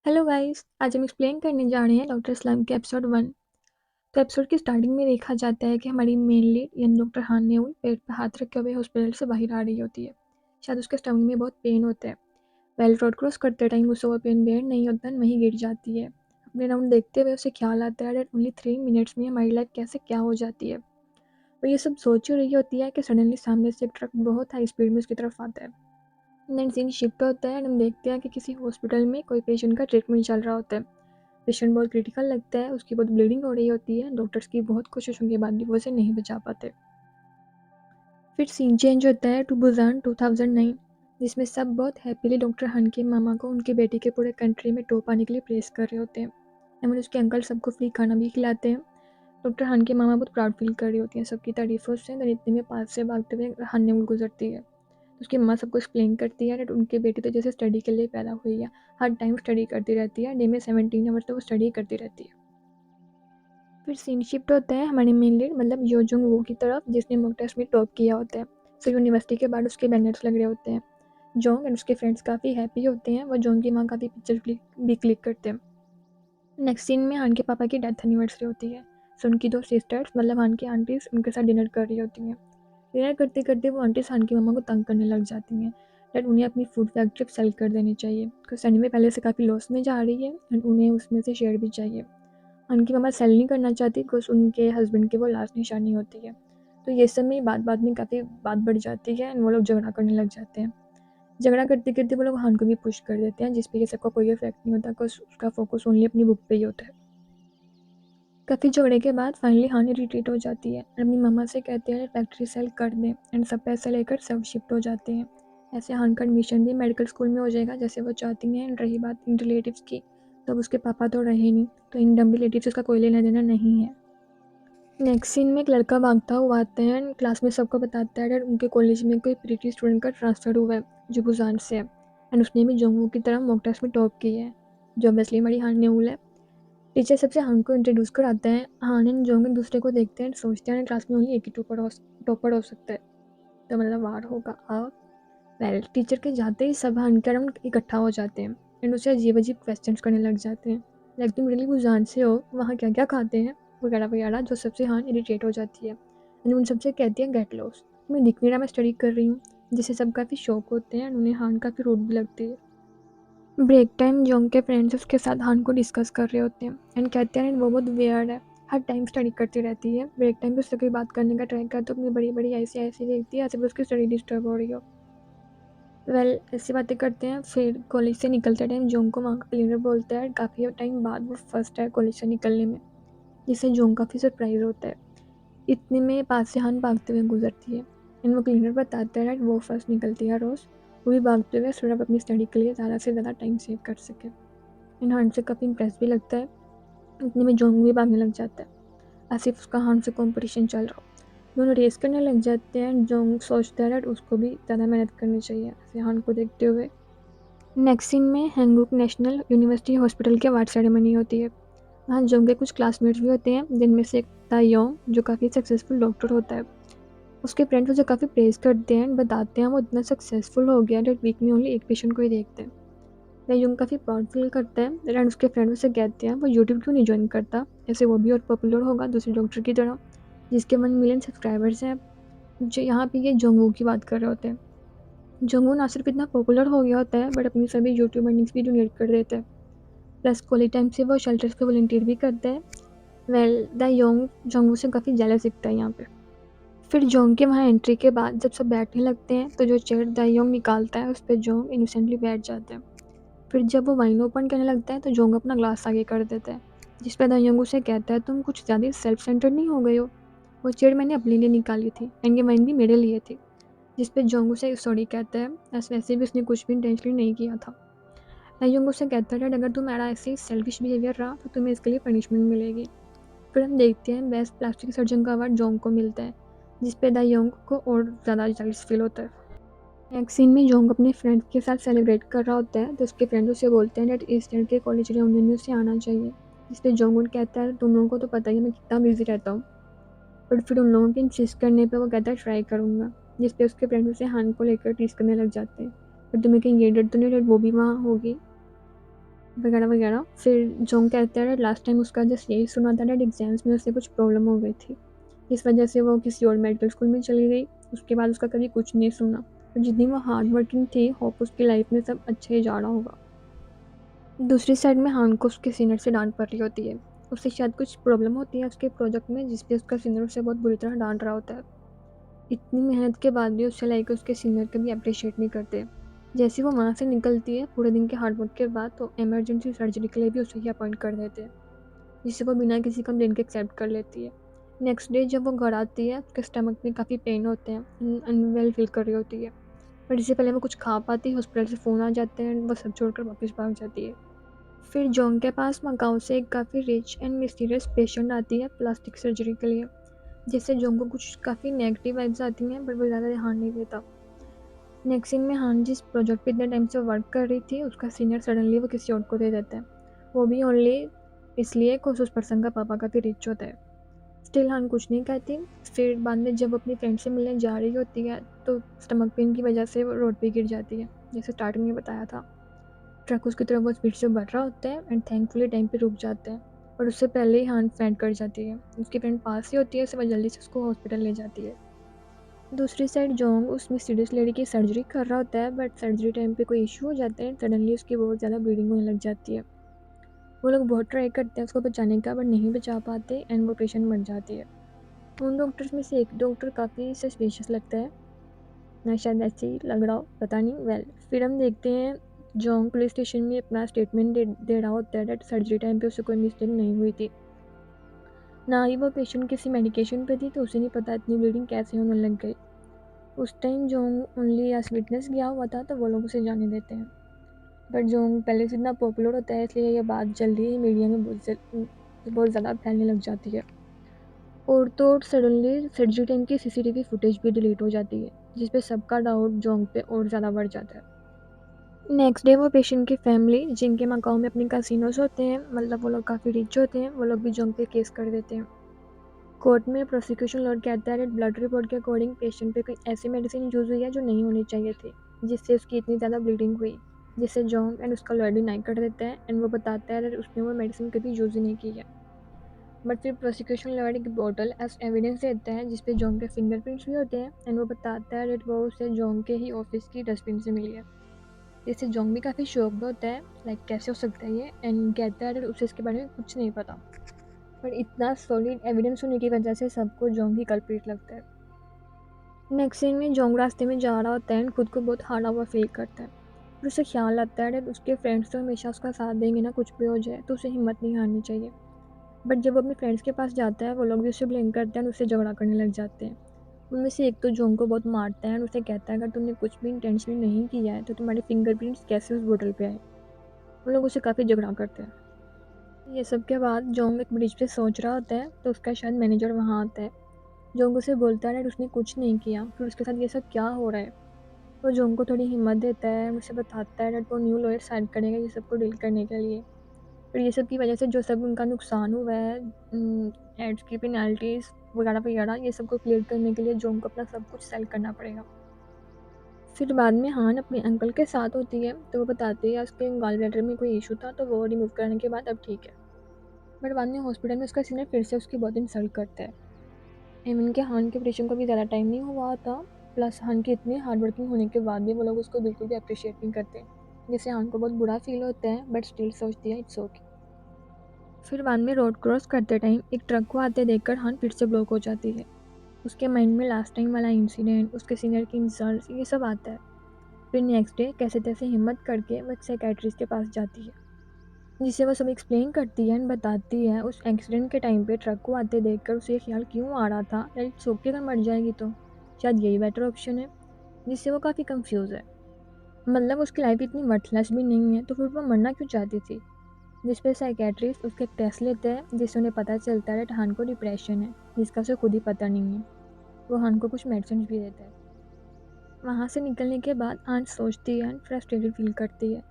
Hello guys, आज हम explain करने जा रहे हैं डॉक्टर स्लम्प के एपिसोड 1। तो एपिसोड की स्टार्टिंग में देखा जाता है कि हमारी मेन लीड यानी डॉक्टर हान नेउल पेट पे हाथ रखे हुए हॉस्पिटल से बाहर आ रही होती है। शायद उसके स्टमक में बहुत पेन होता है। वेल रोड क्रॉस करते टाइम उसे वो पेन बेयर नहीं होता, वहीं गिर जाती है। अपने राउंड देखते हुए उसे ख्याल आता है दैट ओनली 3 मिनट्स में हमारी लाइफ कैसे क्या हो जाती है। वो ये सब सोच ही रही होती है कि सडनली सामने से एक ट्रक बहुत हाई स्पीड में उसकी तरफ आता है। देन सीन शिफ्ट होता है, हम देखते हैं कि किसी हॉस्पिटल में कोई पेशेंट का ट्रीटमेंट चल रहा होता है। पेशेंट बहुत क्रिटिकल लगता है, उसकी बहुत ब्लीडिंग हो रही होती है। डॉक्टर्स की बहुत कोशिशों के बाद भी वो उसे नहीं बचा पाते। फिर सीन चेंज होता है टू बुसान 2009, जिसमें सब बहुत हैप्पीली डॉक्टर हन के मामा को उनकी बेटी के पूरे कंट्री में टॉप आने के लिए प्रेस कर रहे होते हैं। एंड उसके अंकल सबको फ्री खाना भी खिलाते हैं। डॉक्टर हन के मामा बहुत प्राउड फील कर रही होती हैं सबकी तारीफों से। देन इतने में पास से भागते हुए हन ने गुजरती है। उसकी मम्मा सबको एक्सप्लेन करती है कि उनकी बेटी तो जैसे स्टडी के लिए पैदा हुई है, हर टाइम स्टडी करती रहती है। डे में 17 आवर्स तो वो स्टडी करती रहती है। फिर सीन शिफ्ट होता है हमारे मेन लीड मतलब यो जुंग वू की तरफ, जिसने मॉक टेस्ट में टॉप किया होता है। सो यूनिवर्सिटी के बाद उसके बैनर्स लग रहे होते हैं। जोंग एंड उसके फ्रेंड्स काफ़ी हैप्पी होते हैं। वो जोंग की माँ काफ़ी पिक्चर भी क्लिक करते हैं। नेक्स्ट सीन में हान के पापा की डेथ एनिवर्सरी होती है। सो उनकी दो सिस्टर्स मतलब हान की आंटीज उनके साथ डिनर कर रही होती हैं। डिनर करते करते वो आंटीज हान की मम्मा को तंग करने लग जाती हैं डैट उन्हें अपनी फूड फैक्ट्री सेल कर देनी चाहिए, क्योंकि सनी में पहले से काफ़ी लॉस में जा रही है एंड उन्हें उसमें से शेयर भी चाहिए। उनकी मम्मा सेल नहीं करना चाहती बिकॉज उनके हस्बैंड की वो लास्ट निशानी होती है। तो ये सब में बात में काफ़ी बात बढ़ जाती है एंड वो लोग झगड़ा करने लग जाते हैं। झगड़ा करते करते वो लोग हान को भी पुश कर देते हैं, जिसपे ये सबका कोई इफेक्ट नहीं होता बिकॉज उसका फोकस ओनली अपनी बुक पे ही होता है। काफ़ी झगड़े के बाद फाइनली हानि रिट्रीट हो जाती है और अपनी मम्मा से कहते हैं फैक्ट्री सेल कर दें एंड सब पैसे लेकर सब शिफ्ट हो जाते हैं। ऐसे हान का एडमिशन भी मेडिकल स्कूल में हो जाएगा जैसे वो चाहती हैं। एंड रही बात इन रिलेटिव्स की, तो अब उसके पापा तो रहे नहीं, तो इन डम रिलेटिव्स उसका कोई लेना देना नहीं है। नेक्स्ट सीन में एक लड़का भागता हुआ आता है एंड क्लास में सबको बताता है कि उनके कॉलेज में कोई प्रीटी स्टूडेंट का ट्रांसफ़र हुआ है जो बुसान से है एंड उसने भी जोंगवू की तरह मॉक टेस्ट में टॉप की है, जो ऑब्वियसली हमारी हान नेउल है। टीचर सबसे हान को इंट्रोड्यूस कराते हैं। हान एंड जोंग एक दूसरे को देखते हैं, सोचते हैं क्लास में ओनली एक ही टॉपर हो सकता है, तो मतलब वार होगा अब। वेल टीचर के जाते ही सब हान के अराउंड इकट्ठा हो जाते हैं एंड उसे अजीब अजीब क्वेश्चन करने लग जाते हैं, लाइक तुम रियली बुसान से हो, वहाँ क्या क्या खाते हैं वगैरह वगैरह, जो सबसे हान इरिटेट हो जाती है एंड उन सबसे कहती है गेट लॉस्ट, तुम्हें दिख नहीं रहा मैं स्टडी कर रही हूँ, जिससे सब काफ़ी शौक होते हैं एंड उन्हें हान काफ़ी रूड भी लगती है। ब्रेक टाइम जोंग के फ्रेंड्स उसके साथ हान को डिस्कस कर रहे होते हैं एंड कहते हैं वो बहुत वियर्ड है, हर टाइम स्टडी करती रहती है। ब्रेक टाइम पे उससे कोई बात करने का ट्राई करते तो अपनी बड़ी बड़ी ऐसी ऐसी देखती है, ऐसे भी उसकी स्टडी डिस्टर्ब हो रही हो। वेल ऐसी बातें करते हैं। फिर कॉलेज से निकलते टाइम जोंग को वहाँ का क्लीनर बोलता है काफ़ी टाइम बाद वो फर्स्ट है कॉलेज से निकलने में, जिससे जोंग काफ़ी सरप्राइज होता है। इतने में पास से हान भागते हुए गुजरती है एंड वो क्लीनर बताता है वो फर्स्ट निकलती है रोज़, वो भी भागते हुए सिर्फ अपनी स्टडी के लिए ज़्यादा से ज़्यादा टाइम सेव कर सके। एंड हान से काफ़ी इंप्रेस भी लगता है। इतने में जोंग भी भागने लग जाता है, आसिफ उसका हान से कंपटीशन चल रहा हो। दोनों रेस करने लग जाते हैं। जोंग सोचता है उसको भी ज़्यादा मेहनत करनी चाहिए ऐसे हान को देखते हुए। नेक्स्ट सीन में हैंगुक नेशनल यूनिवर्सिटी हॉस्पिटल की अवार्ड सेरेमनी होती है। वहाँ जोंग के कुछ क्लासमेट्स भी होते हैं, जिनमें से एक तायोंग जो काफ़ी सक्सेसफुल डॉक्टर होता है। उसके फ्रेंड्स उसे काफ़ी प्रेज करते हैं, बताते हैं वो इतना सक्सेसफुल हो गया डेट वीक में ओनली एक पेशेंट को ही देखते हैं। तायोंग काफ़ी प्राउड फील करता है एंड उसके फ्रेंड उसे कहते हैं वो यूट्यूब क्यों नहीं ज्वाइन करता, ऐसे वो भी और पॉपुलर होगा दूसरे डॉक्टर की तरह जिसके 1 मिलियन सब्सक्राइबर्स हैं। जो यहाँ पे ये जोंगवू की बात कर रहे होते हैं। जोंगवू ना सिर्फ इतना पॉपुलर हो गया होता है बट अपनी सभी यूट्यूब अर्निंग्स भी डोनेट कर देते हैं। प्लस कॉलेज टाइम से वो शेल्टर्स पे वॉलंटियर भी करते हैं। वेल द योंग जोंगवू से काफ़ी जेलस दिखता है यहाँ पे। फिर जोंग के वहाँ एंट्री के बाद जब सब बैठने लगते हैं तो जो चेयर द योंग निकालता है उस पर जोंग इनोसेंटली बैठ जाता है। फिर जब वो वाइन ओपन करने लगता है तो जोंग अपना ग्लास आगे कर देता है, जिस पर द योंग उसे कहता है तुम कुछ ज़्यादा सेल्फ सेंटर्ड नहीं हो गए हो, वो चेयर मैंने अपने लिए निकाली थी एंड ये वाइन भी मेरे लिए थी। जिस पे जोंग उसे सॉरी कहता है, ऐसे वैसे भी उसने कुछ भी इंटेंशनली नहीं किया था। तायोंग उसे कहता है अगर तुम्हारा ऐसे ही सेल्फिश बिहेवियर रहा तो तुम्हें इसके लिए पनिशमेंट मिलेगी। फिर हम देखते हैं बेस्ट प्लास्टिक सर्जन का अवार्ड जोंग को मिलता है, जिस पे दायोंग को और ज़्यादा जायज़ फील होता है। नेक्स्ट सीन में जोंग अपने फ्रेंड्स के साथ सेलिब्रेट कर रहा होता है तो उसके फ्रेंड उसे बोलते हैं डेट इस ईयर के कॉलेज रियूनियन में उसे आना चाहिए। जिस पे जोंग कहता है तुम लोगों को तो पता ही है मैं कितना बिजी रहता हूँ, बट फिर उन लोगों के इंसिस्ट करने पे वो कहता है ट्राई करूँगा। जिस पे उसके फ्रेंड उसे हान को लेकर टीज करने लग जाते हैं, पर तुम्हें कहीं ये डर तो नहीं डेट वो भी वहाँ होगी। वगैरह वगैरह। फिर जोंग कहता है लास्ट टाइम उसका जस्ट यही सुना था डेट एग्जाम्स में उससे कुछ प्रॉब्लम हो गई थी, इस वजह से वो किसी और मेडिकल स्कूल में चली गई। उसके बाद उसका कभी कुछ नहीं सुना। और जितनी वो हार्ड वर्किंग थी, होप उसकी लाइफ में सब अच्छा ही जा रहा होगा। दूसरी साइड में हान को उसके सीनियर से डांट पड़ रही होती है। उससे शायद कुछ प्रॉब्लम होती है उसके प्रोजेक्ट में, जिसपे उसका सीनियर उसे बहुत बुरी तरह डांट रहा होता है। इतनी मेहनत के बाद भी उससे लाइक उसके सीनियर कभी अप्रिशिएट नहीं करते। जैसे वो वहाँ से निकलती है पूरे दिन के हार्ड वर्क के बाद, तो इमरजेंसी सर्जरी के लिए भी उसे ही अपॉइंट कर देते हैं, जिसे वो बिना किसी कंप्लेन के एक्सेप्ट कर लेती है। नेक्स्ट डे जब वो घर आती है, उसके स्टमक में काफ़ी पेन होते हैं, अनवेल फील कर रही होती है। बट इससे पहले वो कुछ खा पाती है, हॉस्पिटल से फ़ोन आ जाते हैं, वो सब छोड़कर वापस भाग जाती है। फिर जोंग के पास मकाऊ से एक काफ़ी रिच एंड मिस्टीरियस पेशेंट आती है प्लास्टिक सर्जरी के लिए, जिससे जोंग को कुछ काफ़ी नेगेटिव वाइब्स आती हैं, बट वो ज़्यादा ध्यान नहीं देता। नेक्स्ट सीन में हान जिस प्रोजेक्ट पे इतने टाइम से वर्क कर रही थी, उसका सीनियर सडनली वो किसी और को दे देता है, वो भी ओनली इसलिए कि उस पर्सन का पापा काफ़ी रिच होता है। स्टिल हान कुछ नहीं कहती। फिर बाद में जब अपनी फ्रेंड से मिलने जा रही होती है, तो स्टमक पेन की वजह से वो रोड पे गिर जाती है, जैसे स्टार्टिंग में बताया था। ट्रक उसकी तरफ बहुत स्पीड से बढ़ रहा होता है एंड थैंकफुली टाइम पे रुक जाता है, और उससे पहले ही हान फैंट कर जाती है। उसकी फ्रेंड पास ही होती है, वह जल्दी से उसको हॉस्पिटल ले जाती है। दूसरी साइड जोंग उस मिस्टीरियस लेडी की सर्जरी कर रहा होता है, बट सर्जरी टाइम पे कोई इशू हो जाता है, सडनली उसकी बहुत ज़्यादा ब्लीडिंग होने लग जाती है। वो लोग बहुत ट्राई करते हैं उसको बचाने का, बट नहीं बचा पाते एंड वो पेशेंट मर जाती है। उन डॉक्टर्स में से एक डॉक्टर काफ़ी सस्पिशियस लगता है, ना शायद ऐसे ही लग रहा हो, पता नहीं। वेल, फिर हम देखते हैं जोंग पुलिस स्टेशन में अपना स्टेटमेंट दे रहा होता है डेट सर्जरी टाइम पे उसे कोई मिस्टेक नहीं हुई थी, ना ही वो पेशेंट किसी मेडिकेशन पे थी, तो उसे नहीं पता इतनी ब्लीडिंग कैसे होने लग गई। उस time Jong only as witness गया हुआ था, तो वो लोग उसे जाने देते हैं। बट जोंग पहले से इतना पॉपुलर होता है, इसलिए ये बात जल्दी ही मीडिया में बहुत ज़्यादा फैलने लग जाती है। और तो सडनली सर्जरी टाइम की सीसीटीवी फुटेज भी डिलीट हो जाती है, जिस पे सबका डाउट जोंग पे और ज़्यादा बढ़ जाता है। नेक्स्ट डे वो पेशेंट की फैमिली, जिनके मकाऊ में अपने कसिनोज होते हैं, मतलब वो लोग काफ़ी रिच होते हैं, वो लोग भी जोंग पे केस कर देते हैं। कोर्ट में प्रोसिक्यूशन लॉयर कहता है ब्लड रिपोर्ट के अकॉर्डिंग पेशेंट पे कोई ऐसी मेडिसिन यूज़ हुई है जो नहीं होनी चाहिए थी, जिससे उसकी इतनी ज़्यादा ब्लीडिंग हुई, जिससे जोंग एंड उसका लॉयर डिनाई कर देता है एंड वो बताता है उसने वो मेडिसिन कभी यूज़ ही नहीं की है। बट फिर प्रोसिक्यूशन लॉयर एक बॉटल एज एविडेंस देता है, जिसपे जोंग के फिंगरप्रिंट्स भी होते हैं एंड वो बताता है वो उसे जोंग के ही ऑफिस की डस्टबिन से मिली है। इससे जोंग भी काफ़ी शॉक्ड होता है, लाइक कैसे हो सकता है ये, एंड कहता है उसे इसके बारे में कुछ नहीं पता। पर इतना सॉलिड एविडेंस होने की वजह से सबको जोंग ही कल्प्रिट लगता है। नेक्स्ट सीन में जोंग रास्ते में जा रहा होता है एंड खुद को बहुत हारा हुआ फील करता है। फिर उसे ख्याल आता है उसके फ्रेंड्स तो हमेशा उसका साथ देंगे ना, कुछ भी हो जाए, तो उसे हिम्मत नहीं हारनी चाहिए। बट जब वो अपने फ्रेंड्स के पास जाता है, वो लोग भी उसे ब्लेम करते हैं और उससे झगड़ा करने लग जाते हैं। उनमें से एक तो जोंग को बहुत मारता है और उसे कहता है अगर तुमने कुछ भी इंटेंशनली नहीं किया है, तो तुम्हारे फिंगरप्रिंट्स कैसे उस बोतल पे आए। वो लोग उसे काफ़ी झगड़ा करते हैं। ये सब के बाद जोंग एक ब्रिज पे सोच रहा होता है, तो उसका शायद मैनेजर वहाँ आता है। जोंग उसे बोलता है उसने कुछ नहीं किया, फिर उसके साथ ये सब क्या हो रहा है। वो जोंग को थोड़ी हिम्मत देता है, उसे बताता है वो न्यू लॉयर साइन करेगा ये सबको डील करने के लिए। फिर ये सब की वजह से जो सब उनका नुकसान हुआ है, एड्स की पेनल्टीज वगैरह वगैरह, ये सब को क्लियर करने के लिए जोंग को अपना सब कुछ सेल करना पड़ेगा। फिर बाद में हान अपने अंकल के साथ होती है, तो वो बताती है उसके गॉल ब्लैडर में कोई इशू था, तो वो रिमूव करने के बाद अब ठीक है। बट बाद में हॉस्पिटल में उसका सीनियर फिर से उसकी बहुत इंसल्ट करता है। एमन के हान के ऑपरेशन को भी ज़्यादा टाइम नहीं हुआ था, प्लस हान की इतनी हार्ड वर्किंग होने के बाद भी वो लोग उसको बिल्कुल भी अप्रिशिएट नहीं करते, जिससे हान को बहुत बुरा फील होता है, बट स्टिल सोचती है इट्स ओके। फिर बाद में रोड क्रॉस करते टाइम एक ट्रक को आते देखकर हान फिर से ब्लॉक हो जाती है। उसके माइंड में लास्ट टाइम वाला इंसिडेंट, उसके सीनियर की इंसल्ट, ये सब आता है। फिर नेक्स्ट डे कैसे तैसे हिम्मत करके वो एक साइकेट्रिस्ट के पास जाती है, जिसे वो सब एक्सप्लेन करती है एंड बताती है उस एक्सीडेंट के टाइम पे ट्रक को आते देखकर उसे ये ख्याल क्यों आ रहा था दैट इट्स ओके अगर मर जाएगी तो शायद यही बेटर ऑप्शन है, जिससे वो काफ़ी कंफ्यूज है। मतलब उसकी लाइफ इतनी वर्थलेस भी नहीं है, तो फिर वो मरना क्यों चाहती थी। जिस पे साइकेट्रिस्ट उसके एक टेस्ट लेते हैं, जिससे उन्हें पता चलता है हान को डिप्रेशन है, जिसका उसे खुद ही पता नहीं है। वो हान को कुछ मेडिसिन भी देता है। वहाँ से निकलने के बाद आन सोचती है एंड फ्रस्ट्रेटेड फील करती है।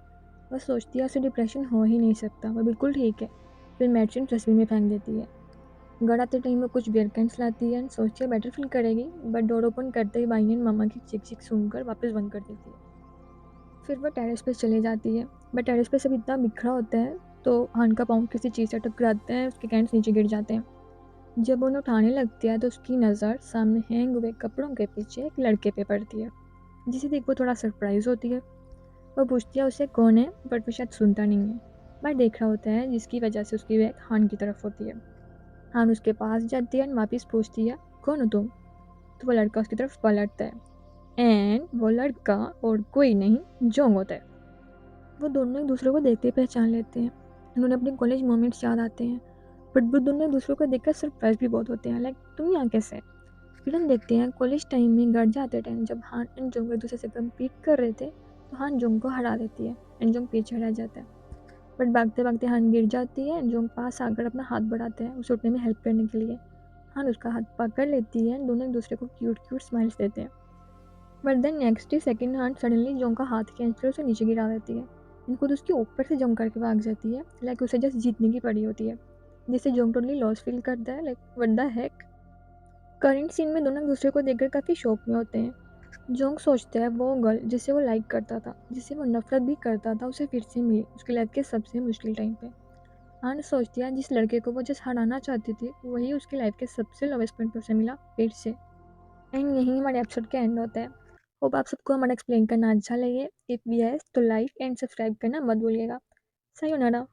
वह सोचती है उसे डिप्रेशन हो ही नहीं सकता, वह बिल्कुल ठीक है। फिर मेडिसिन डस्टबिन में फेंक देती है। घर आते टाइम वो कुछ बियर कैंस लाती है एंड सोचती है बेटर फील करेगी, बट डोर ओपन करते ही भाई एंड मामा की चिक चिक सुनकर वापस बंद कर देती है। फिर वो टेरेस पे चली जाती है, बट टेरेस पे सब इतना बिखरा होता है तो हान का पाँव किसी चीज़ से टकराते हैं, उसके कैंस नीचे गिर जाते हैं। जब उन्हें उठाने लगती है तो उसकी नज़र सामने हैंग हुए कपड़ों के पीछे एक लड़के पे पड़ती है, जिसे देख वो थोड़ा सरप्राइज़ होती है। वो पूछती है उसे कौन है, बट वो शायद सुनता नहीं है। मैं देख रहा होता है जिसकी वजह से उसकी बैग हान की तरफ होती है। हान उसके पास जाती है और वापिस पूछती है कौन हो तुम? तो वो लड़का उसकी तरफ पलटता है एंड वो लड़का और कोई नहीं, जोंग होता है। वो दोनों एक दूसरे को देखते ही पहचान लेते हैं। उन्होंने अपने कॉलेज मोमेंट्स याद आते हैं, बट वो दोनों एक दूसरे को देखकर सरप्राइज भी बहुत होते हैं, लाइक तुम यहाँ कैसे? फिर हम देखते हैं कॉलेज टाइम में घर जाते टाइम जब हान एंड जोंग एक दूसरे से कम्पीट कर रहे थे तो हान जोंग को हरा देती है एंड जोंग पीछे रह जाता है। बट भागते भागते हान गिर जाती है एंड जोंग पास आकर अपना हाथ बढ़ाते हैं उसे उठने में हेल्प करने के लिए। हान उसका हाथ पकड़ लेती है एंड दोनों एक दूसरे को क्यूट क्यूट स्माइल्स देते हैं। बट देन नेक्स्ट ही सेकंड हान सडनली जोंग का हाथ खींच कर उसे नीचे गिरा देती है एंड खुद उसके ऊपर से जंप करके भाग जाती है, लाइक उसे जस्ट जीतने की पड़ी होती है, जिससे जोंग टोटली लॉस फील करता है, like what the heck. Current scene में दोनों एक दूसरे को देखकर काफ़ी शौक में होते हैं। जोंग सोचता है वो गर्ल जिसे वो लाइक करता था, जिसे वो नफरत भी करता था, उसे फिर से मिली उसकी लाइफ के सबसे मुश्किल टाइम पे। हान सोचती है जिस लड़के को वो जस्ट हराना चाहती थी वही उसकी लाइफ के सबसे लोवेस्ट पॉइंट पर उसे मिला फिर से। एंड यही हमारे एपिसोड का एंड होता है। होप आप सबको हमारा एक्सप्लेन करना अच्छा लगे। इफ़ यस तो लाइक एंड सब्सक्राइब करना मत भूलिएगा। सायोनारा।